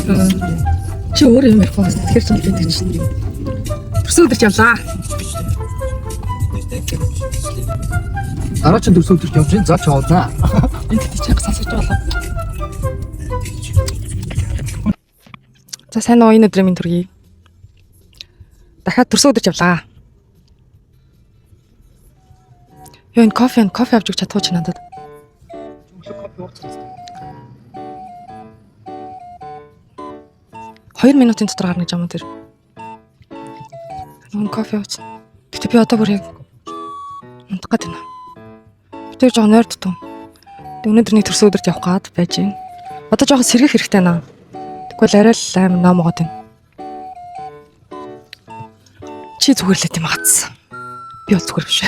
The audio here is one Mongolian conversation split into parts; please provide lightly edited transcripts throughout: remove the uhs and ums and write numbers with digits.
Чи өөрөө юм ярих бас тэгэхээр ч юм байдаг чинь. Төрсөн өдөрч явлаа. Дараа чинь төрсөн өдөрч явж заач явуулнаа. Энд тэгтий чанга сонсож болоо. За сайн уу энэ өдрийн минь төргий. Дахиад төрсөн өдөрч явлаа. Юу энэ кофе авч өгч чадахгүй ч надад. Кофе ууцсан. 2 минутын дотор гарна гэж юм тэр. Нүн кофе ууц. Гэтэ би одоо бүр яг унтах гээд байна. Би тэр жоо нойрд туу. Өнөөдөр нэг төрсөн өдөрт явах гээд байж байна. Одоо жоохон сэргэх хэрэгтэй наа. Тэгвэл арай л аим номогоод байна. Чи зүгээр л тийм гацсан. Би бол зүгээр биш.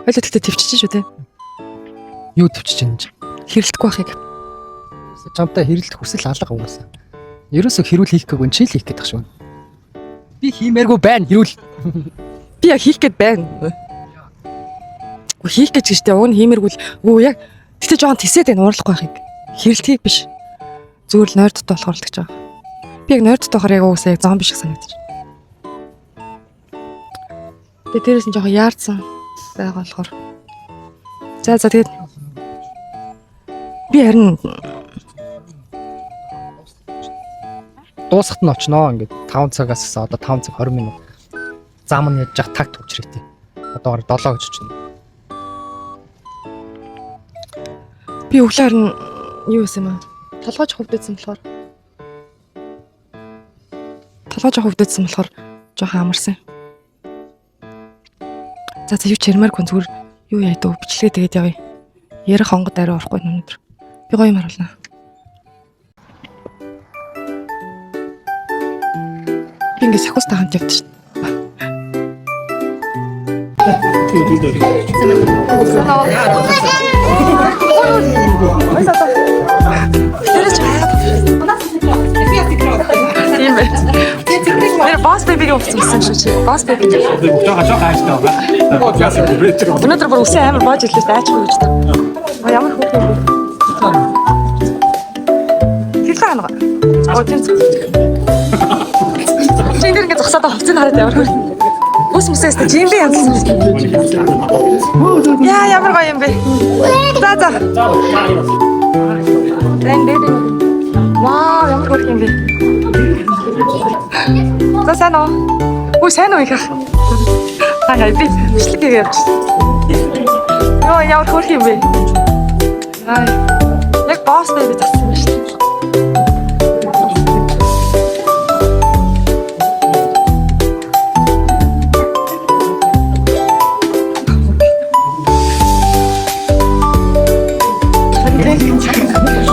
Хойлоо тэгтээ твчиж шүү те. Юу твчиж юм чи? Хэрэлдэхгүй байхыг. Чамтай хэрэлдэх хүсэл алга угаасаа. Ерөөсөө хэрүүл хийх гээгүй чи л хийх гэдэг шүү. Би хиймээргүй байна хэрүүл. Би яг хийх гээд байна. Үгүй хийх гэж штэ уг нь хиймээргүй л үгүй яг тэгтээ жоохон тисээд байна уурлахгүй байхыг. Хэрэлдэхийг биш. Зүгээр л нойрдтой болохоор л гэж байгаа. Би яг нойрдтой болохоор яг уусаа яг зомби шиг санагдаж. Тэгээ дээрээс нь жоохон яарсан байгаа болохоор. За тэгээд би харин дуусахт нь очноо ингээд 5 цагаас одоо 5 цаг 20 минут зам нь яж жах такт учрээтэй. Одоо 7 гэж чинь. Би өглөөр нь юу хийсэн юм аа? Толгойч хөвдөдсөн болохоор жоохон амарсан. За юу ч ярмааргүй зүгээр юу яа дөө бичлэгээ тэгээд явъя. Ярих онгод арай орохгүй өнөөдөр. Би гоё юм харуулнаа. Би ингээ сахустай хамт явдсан шин. Бас бэбигээ ууцсан шүү чи. Бас бэби. Өнөөдөр бүр үсэн амар боож ирлээ шүү айчгүй гэж та. Ямар хөөх юм бэ? Хэлээ ханаа. Оотын. Чи энэ ингэ зогсоод хувцас хараад ямар хөөх. Ус мөсөөс жинлээ янзсан. Яа ямар гоё юм бэ? За. Вау ямар хөөх юм бэ? За сайн уу? Үгүй сайн уу их ах. Хаа би бичлэг хийгээд. Йоо ямар хөөх юм бэ? Яг босс бэби зассан шүү дээ.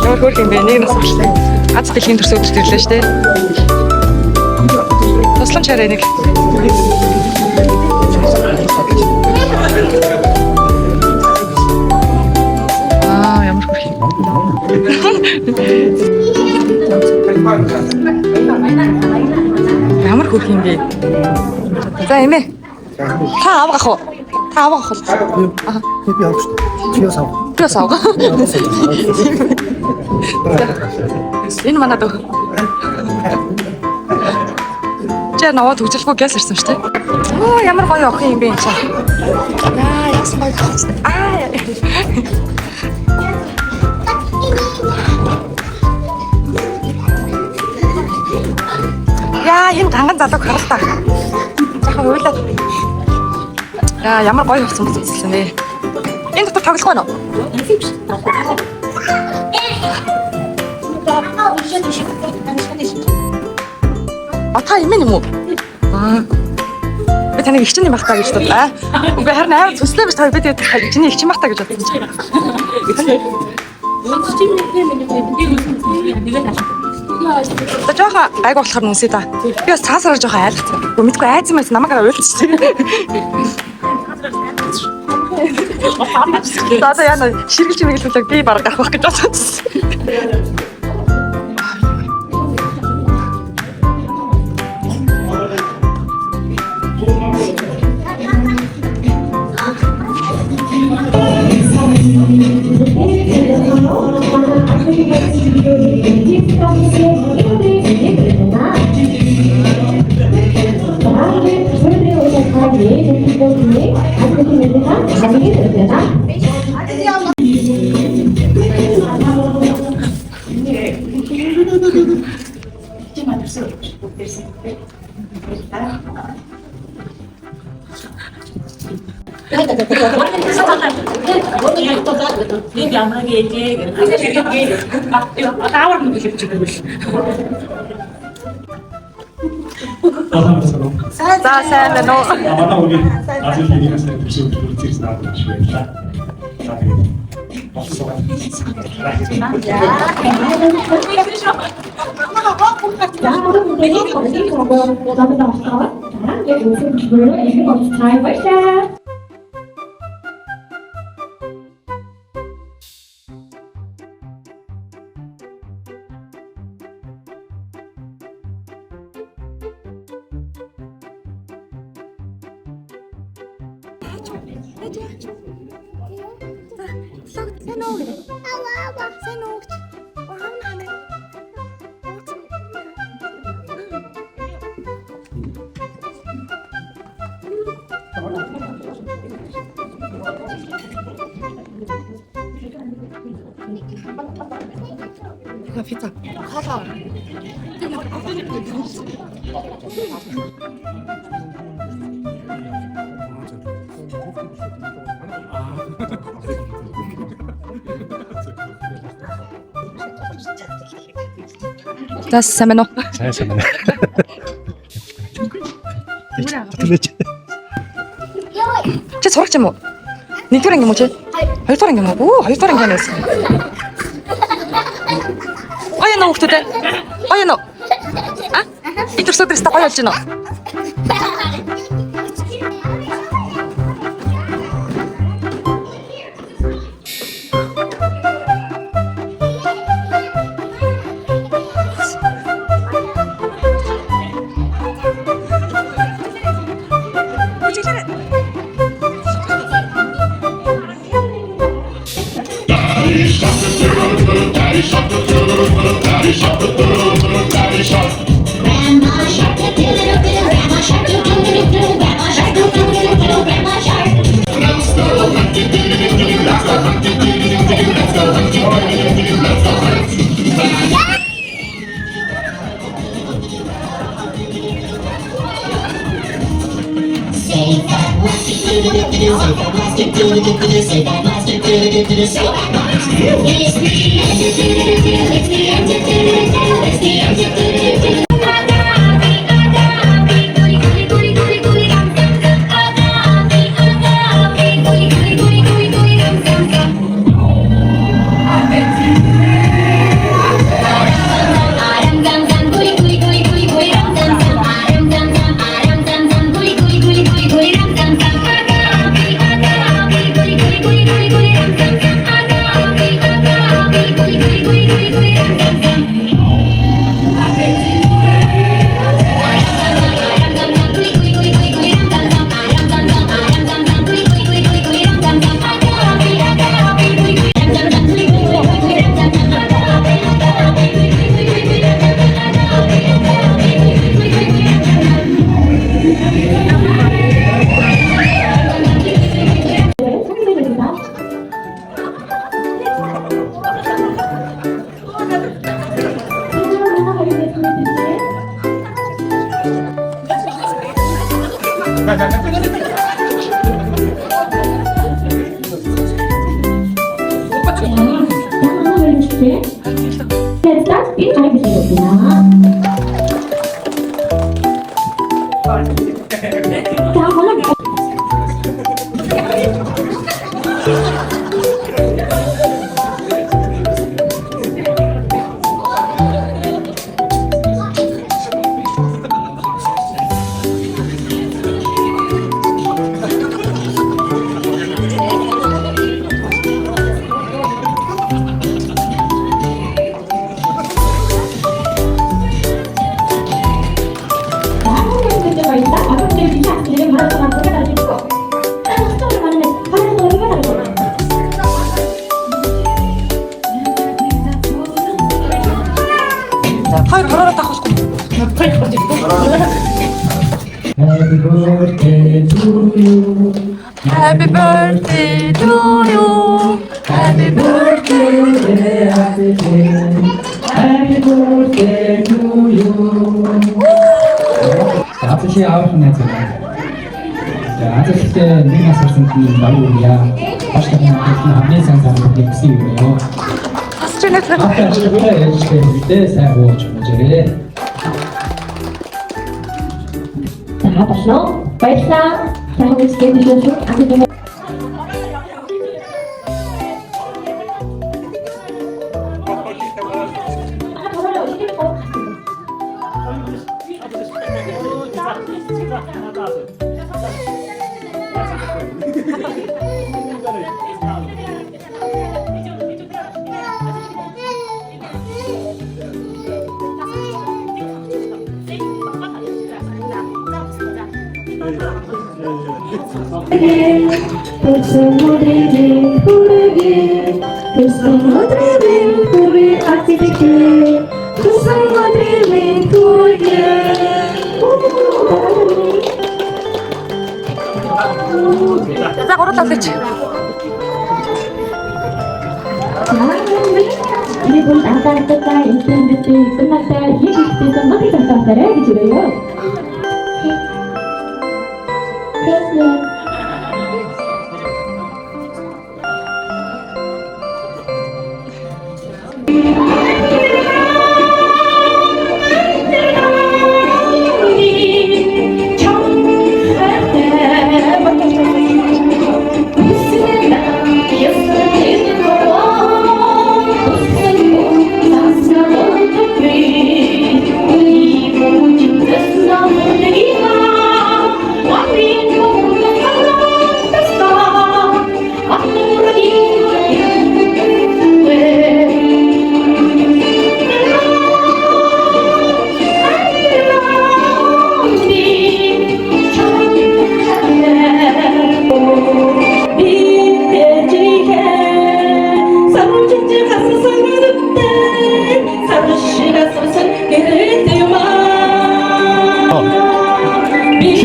Ямар хөөх юм бэ? Нэг нас болчихлоо. Аз дэлхийн төрсөн өдөрт ирлээ шүү дээ. Тусламж хараа нэг. Ямар хөөх юм. Ямар хөөх юм бэ? За эмээ. Та авах уу? Та авах уу? Би авах шүү. Чи ясав? Би ясав. Энэ манай дөө. Чи наваад хөжлөхгүй гяс ирсэн шүү дээ. Оо ямар гоё охин юм бэ энэ чинь. Яа яс гоё. Яа энэ ганган залууг харалтаа. Захаа уйлаад. Яа ямар гоё хувцсан бэ. Энэ дотор тоглох байна уу? Ата юм юм уу? Би таныг ихчэн юм бах та гэж бодлаа. Үгүй харин амар төслөө биш та би тэгээд чиний ихчэн бах та гэж бодсон чинь. Та жоохон айг болохоор нүсээ та. Би бас цаасаараа жоохон айлгцсан. Үгүй мэдгүй айц юм байсан намайг уйлчихсан. За яна ширгэлж мэгэлүүлэг би баг гарах гэж бодсон. 보시니 아직입니다. 자세히 들으세요. За сайн байна уу? Манай үгийн азийн хэлнээс төсөв төрөлцөөс наадах шиг байлаа. За тэгээд болсон. За сайн байна уу? Сайн байна. Тэгэлж. Чи сурагч юм уу? Нэгдүгээр анги юм уу чи? Хоёрдугаар анги юм уу? Оо, хоёрдугаар анги байсан. Ой нөө хүүхдүүд. Ой нөө. А? Итэр өдрөөс та гоё болж байна уу? Grandma shark, do do do do. Grandma shark, do do do do. Grandma shark, do do do do. Grandma shark. Let's go hunting, do do do do. Let's go hunting, do do do do. Let's go hunting, do do do do. Let's go hunting. Say that plastic, do do do do. Say that plastic, do do do do. Say that plastic, do do do do. Say that plastic. It's the end, do do do do. It's the end, do do do do. It's the end, do do do do. Happy birthday to you. Happy birthday to you. Happy birthday, happy day. Happy birthday to you. За чи аавах нь яа. За азалтай нэг нас орсон тийм баяря. Баштай хамгийн сайн самбарыг хүсье юу. Астринет. Тэ сайн бууж мөжээ. За болно. Баярлалаа. Сайн үсгэн шүү. Амин. За гурал авлаач. Ini pun antara kita internet kenapa ini kita mesti tentang gitu ya.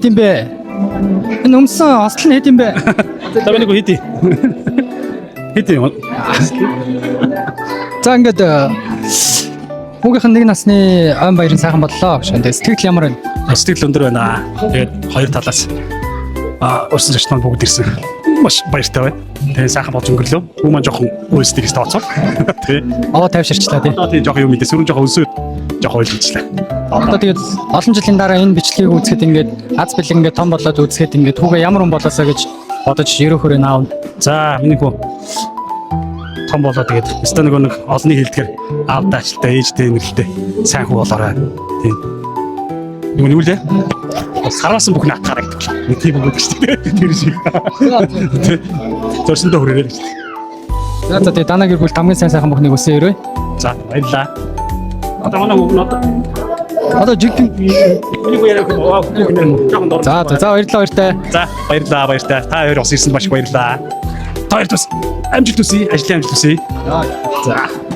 Хэд юм бэ? Энэ өмсөн осол нь хэд юм бэ? Тавиныг хийдий. Хийдий юм. За ингээд хүүгийнхэн нэг насны айн баярын сайхан боллоо гэж. Тэгээд сэтгэл ямар байна? Сэтгэл өндөр байна. Тэгээд хоёр талаас урьсан зочд маань бүгд ирсэн. Маш баяртай байна. Тэгээд сайхан болж өнгөрлөө. Хүү маань жоохон өөрсдийг ч тооцоо. Тэгээ. Аваа тавьширчлаа тий. Тийм жоохон юм мэдээ. Сөрөн жоохон өсөөд жоохон ойлгочлаа. Одоо тэгээд олон жилийн дараа энэ бичлэгийг үзэхэд ингээд аз бэлэг ингээд том болоод үзэхэд ингээд хүүгээ ямар хүн болоосаа гэж бодож ерөөхөр наав. За миний хүү том болоо тэгээд өстө нэг олонний хэлдгэр аавдаа ажилтаа ээжтэй нэрэлтэй сайн хүү болоорой. Тийм. Юу нүүлээ? Сараас бүх натаараа гэдэг. Нэг тийм үг гэж тийм. Тэр шиг. Зорсондоо хүрээрэй гэж. За тэгээд данаа гэр бүл хамгийн сайхан бүхнийг өсөө өрөө. За баярлаа. Одоо манай хүүг нь Одоо жигтэй. миний хүү яриаг жоохон дор. За баярлалаа баяртай. За баярлаа. Та хоёр бас ирсэнд маш их баярлаа. Та хоёрт бас амжилт хүсье. Ажлын амжилт хүсье. За.